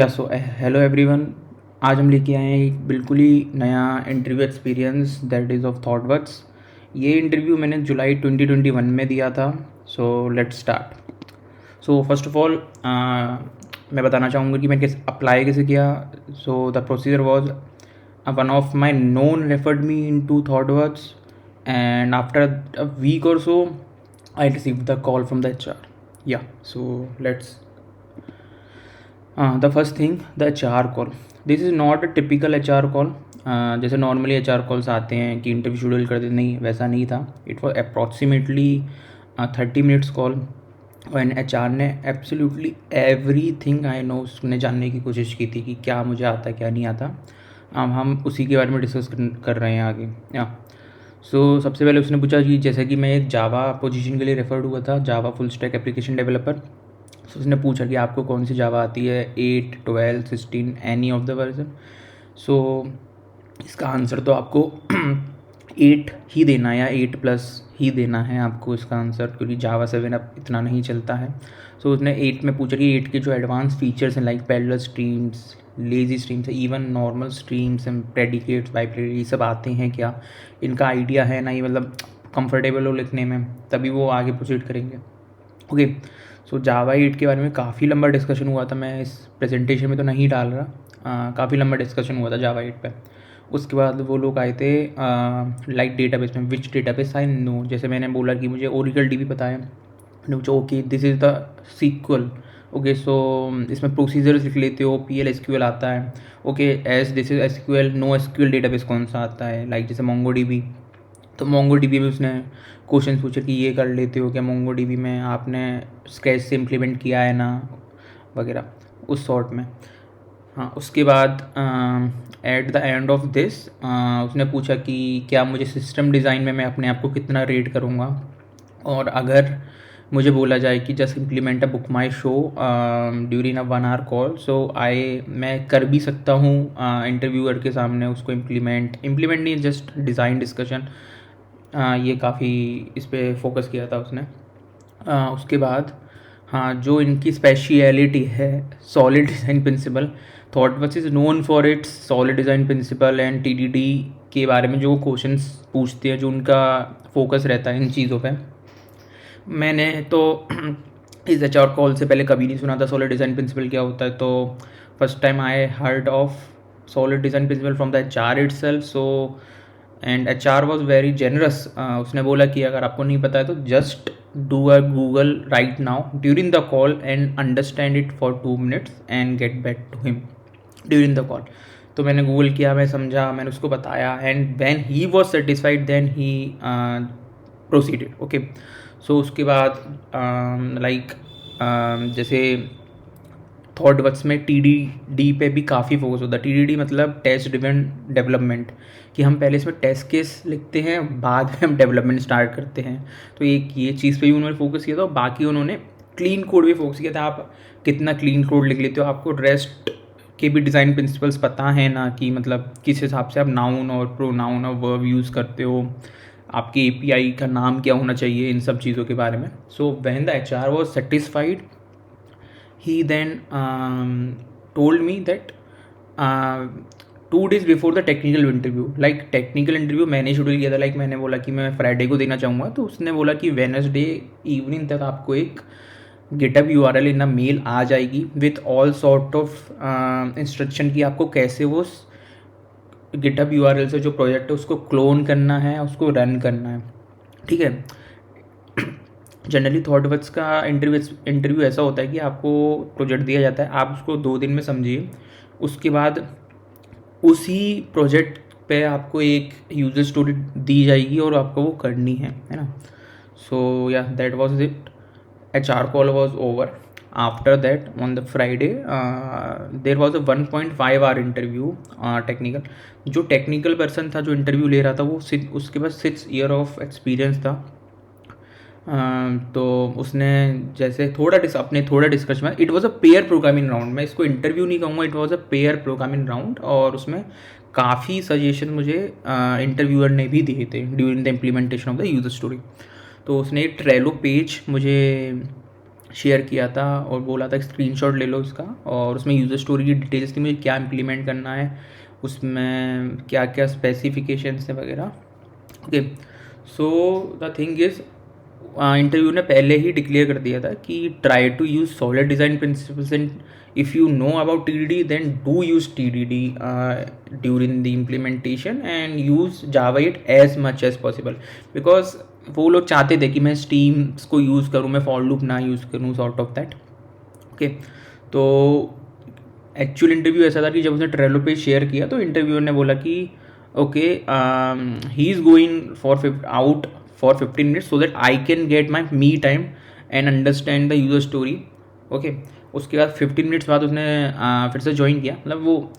So hello everyone. आज हम लेके आए हैं एक बिल्कुल ही नया interview experience that is of ThoughtWorks. ये इंटरव्यू मैंने जुलाई 2021 में दिया था। So let's start. So first of all मैं बताना चाहूँगा कि मैं कैसे अप्लाई कैसे किया। So the procedure was one of my known referred me in to ThoughtWorks and after a week or so I receive the call from the HR। Yeah so let's the first thing the HR call. This is not a typical HR call. जैसे normally HR calls आते हैं कि interview schedule कर देते, नहीं वैसा नहीं था। It was approximately 30 minutes call and HR ने absolutely every thing I know उसने जानने की कोशिश की थी कि क्या मुझे आता क्या नहीं आता। हम उसी के बारे में डिस्कस कर रहे हैं आगे। या सो सबसे पहले उसने पूछा कि जैसे कि मैं एक जावा पोजीशन के लिए रेफर्ड हुआ था, Java full stack application developer. So उसने पूछा कि आपको कौन सी जावा आती है, 8, 12, 16, एनी ऑफ द वर्जन। सो इसका आंसर तो आपको 8 ही देना है या 8+ ही देना है आपको इसका आंसर, क्योंकि जावा 7 अब इतना नहीं चलता है। सो उसने 8 में पूछा कि 8 के जो एडवांस फीचर्स हैं like parallel streams, lazy streams, even normal streams and predicates, bipredicate, ये सब आते हैं क्या, इनका आइडिया है ना, ये मतलब कंफर्टेबल हो लिखने में, तभी वो आगे प्रोसीड करेंगे। ओके। सो जावा 8 के बारे में काफ़ी लंबा डिस्कशन हुआ था। मैं इस प्रेजेंटेशन में तो नहीं डाल रहा, काफ़ी लंबा डिस्कशन हुआ था जावा 8 पे। उसके बाद वो लोग आए थे लाइक डेटाबेस में, विच डेटाबेस आई नो। जैसे मैंने बोला कि मुझे ओरेकल DB पता है, मैंने पूछा okay this is the sequel. Okay so इसमें प्रोसीजर्स लिख लेते हो, PL SQL आता है। Okay yes this is SQL, no SQL database कौन सा आता है, लाइक जैसे MongoDB। तो MongoDB में उसने क्वेश्चन पूछे कि ये कर लेते हो क्या MongoDB में, आपने स्केच से इम्प्लीमेंट किया है ना, वगैरह उस सॉर्ट में। हाँ, उसके बाद at the end of this उसने पूछा कि क्या मुझे सिस्टम डिज़ाइन में मैं अपने आप को कितना रेट करूँगा, और अगर मुझे बोला जाए कि just implement a BookMyShow during a 1 hour call, so मैं कर भी सकता हूँ इंटरव्यूअर के सामने उसको इम्प्लीमेंट नहीं, जस्ट डिज़ाइन डिस्कशन। ये काफ़ी इस पर फोकस किया था उसने। उसके बाद हाँ, जो इनकी स्पेशलिटी है solid design principle, ThoughtWorks is known for its solid design principle and TDD के बारे में जो क्वेश्चंस पूछते हैं, जो उनका फोकस रहता है इन चीज़ों पे। मैंने तो इस HR कॉल से पहले कभी नहीं सुना था सॉलिड डिज़ाइन प्रिंसिपल क्या होता है, तो first time I heard of solid design principle from the HR itself. So and HR was very generous. उसने बोला कि अगर आपको नहीं पता है तो just do a Google right now during the call and understand it for 2 minutes and get back to him during the call. तो मैंने गूगल किया, मैं समझा, मैंने उसको बताया and when he was satisfied then he proceeded. Okay so उसके बाद लाइक जैसे थॉटवर्क्स में TDD पे भी काफ़ी फोकस होता है। TDD मतलब टेस्ट ड्रिवन डेवलपमेंट, कि हम पहले इसमें टेस्ट केस लिखते हैं, बाद में हम डेवलपमेंट स्टार्ट करते हैं। तो एक ये चीज़ पे भी उन्होंने फोकस किया था, और बाकी उन्होंने क्लीन कोड भी फोकस किया था। आप कितना क्लीन कोड लिख लेते हो, आपको रेस्ट के भी डिज़ाइन प्रिंसिपल्स पता है ना, कि मतलब किस हिसाब से आप नाउन और प्रोनाउन और वर्ब यूज़ करते हो, आपकी API का नाम क्या होना चाहिए, इन सब चीज़ों के बारे में। So when the HR was satisfied, he then told me that 2 days before the technical interview, like technical interview मैंने शेड्यूल किया था, लाइक मैंने बोला कि मैं फ्राइडे को देना चाहूँगा, तो उसने बोला कि वेडनेसडे इवनिंग तक आपको एक GitHub URL इन अ मेल आ जाएगी with all sort of instruction की आपको कैसे वो GitHub URL से जो प्रोजेक्ट है उसको क्लोन करना है, उसको रन करना है। ठीक है। जनरली थॉटवर्क्स का इंटरव्यू ऐसा होता है कि आपको प्रोजेक्ट दिया जाता है, आप उसको 2 दिन में समझिए, उसके बाद उसी प्रोजेक्ट पे आपको एक यूजर स्टोरी दी जाएगी और आपको वो करनी है ना। सो या that was it. HR call was over. After that on the Friday there was a 1.5 hour interview technical. जो टेक्निकल पर्सन था जो इंटरव्यू ले रहा था, वो उसके पास 6 year ऑफ एक्सपीरियंस था। तो उसने जैसे अपने थोड़ा डिस्कशन में, it was a pair programming round, मैं इसको इंटरव्यू नहीं कहूँगा, it was a pair programming round, और उसमें काफ़ी सजेशन मुझे इंटरव्यूअर ने भी दिए थे during the implementation of the user story. तो उसने एक ट्रेलो पेज मुझे शेयर किया था और बोला था स्क्रीनशॉट ले लो इसका, और उसमें यूज़र स्टोरी की डिटेल्स थी, मुझे क्या इम्प्लीमेंट करना है, उसमें क्या क्या स्पेसिफिकेशंस है वगैरह। Okay, so the thing is, interview ने पहले ही डिक्लेयर कर दिया था कि try to use solid design principles, and if you know about TDD then do use TDD during the implementation and use Java 8 as much as possible, because वो लोग चाहते थे कि मैं स्टीम्स को यूज़ करूँ, मैं फॉर लूप ना यूज़ करूँ, सॉर्ट ऑफ दैट। ओके, तो एक्चुअल इंटरव्यू ऐसा था कि जब उसने ट्रेलो पे शेयर किया तो इंटरव्यूअर ने बोला कि okay, he is going for out for 15 minutes so that I can get my me time and understand the user story. Okay, उसके बाद 15 मिनट्स बाद उसने फिर से ज्वाइन किया, मतलब वो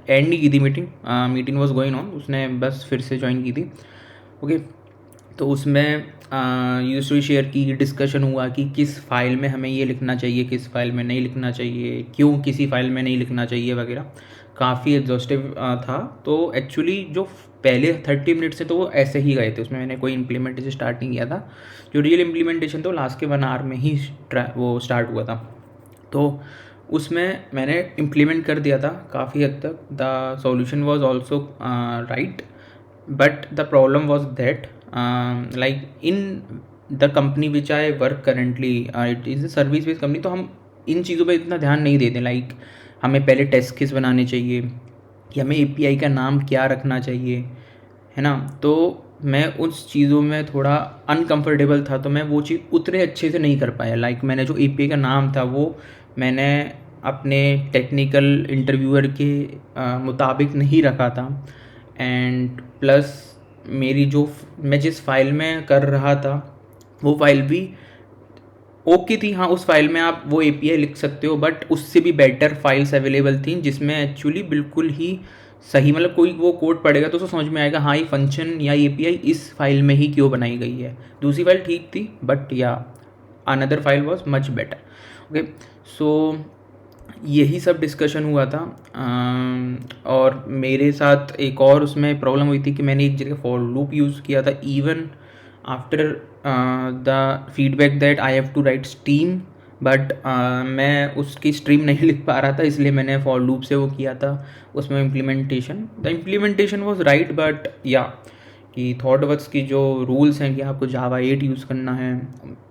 एंड नहीं की थी meeting, meeting was going on, उसने बस फिर से ज्वाइन की थी। ओके, तो उसमें यूज़र स्टोरी शेयर की, डिस्कशन हुआ कि किस फाइल में हमें ये लिखना चाहिए, किस फाइल में नहीं लिखना चाहिए, क्यों किसी फाइल में नहीं लिखना चाहिए वगैरह, काफ़ी एग्जॉस्टिव था। तो एक्चुअली जो पहले 30 मिनट से तो वो ऐसे ही गए थे, उसमें मैंने कोई इम्प्लीमेंटेशन स्टार्ट नहीं किया था। जो रियल इम्प्लीमेंटेशन तो लास्ट के 1 आवर में ही वो स्टार्ट हुआ था। तो उसमें मैंने इम्प्लीमेंट कर दिया था काफ़ी हद तक, the solution was also right, but the problem was that like in the company which I work currently, it is a service based company, तो हम इन चीज़ों पे इतना ध्यान नहीं देते। लाइक हमें पहले टेस्ट केस बनाने चाहिए कि हमें API का नाम क्या रखना चाहिए, है ना। तो मैं उस चीज़ों में थोड़ा अनकंफर्टेबल था, तो मैं वो चीज़ उतने अच्छे से नहीं कर पाया। लाइक मैंने जो API का नाम था वो मैंने अपने टेक्निकल इंटरव्यूअर के मुताबिक नहीं रखा था, एंड प्लस मेरी जो मैं जिस फाइल में कर रहा था वो फाइल भी ओके थी। हाँ, उस फाइल में आप वो API लिख सकते हो, बट उससे भी बेटर फाइल्स अवेलेबल थी जिसमें एक्चुअली बिल्कुल ही सही, मतलब कोई वो कोड पढ़ेगा तो उसको समझ में आएगा हाँ ये फंक्शन या API इस फाइल में ही क्यों बनाई गई है। दूसरी फाइल ठीक थी but yeah another file was much better. Okay, so यही सब डिस्कशन हुआ था। और मेरे साथ एक और उसमें प्रॉब्लम हुई थी कि मैंने एक जगह फॉर लूप यूज़ किया था, even after the feedback that I have to write steam, but मैं उसकी स्ट्रीम नहीं लिख पा रहा था, इसलिए मैंने फॉर लूप से वो किया था। उसमें the implementation was right, but या कि थॉटवर्क्स की जो रूल्स हैं कि आपको जावा 8 यूज़ करना है,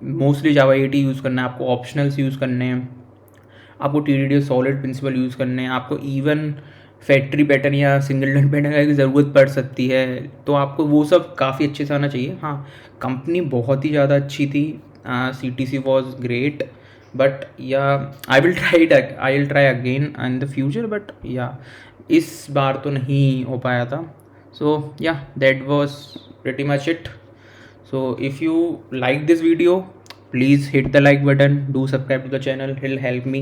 मोस्टली जावा 8 ही यूज़ करना है, आपको ऑप्शनल्स यूज़ करने हैं, आपको TDD सॉलिड प्रिंसिपल यूज़ करने हैं, आपको इवन फैक्ट्री पैटर्न या सिंगलटन पैटर्न की ज़रूरत पड़ सकती है, तो आपको वो सब काफ़ी अच्छे से आना चाहिए। हाँ, कंपनी बहुत ही ज़्यादा अच्छी थी, CTC वॉज ग्रेट, बट या I will try again in the future, but या इस बार तो नहीं हो पाया था। सो या that was pretty much it. So if you like this video, please hit the like button, do subscribe to the channel, it'll help me.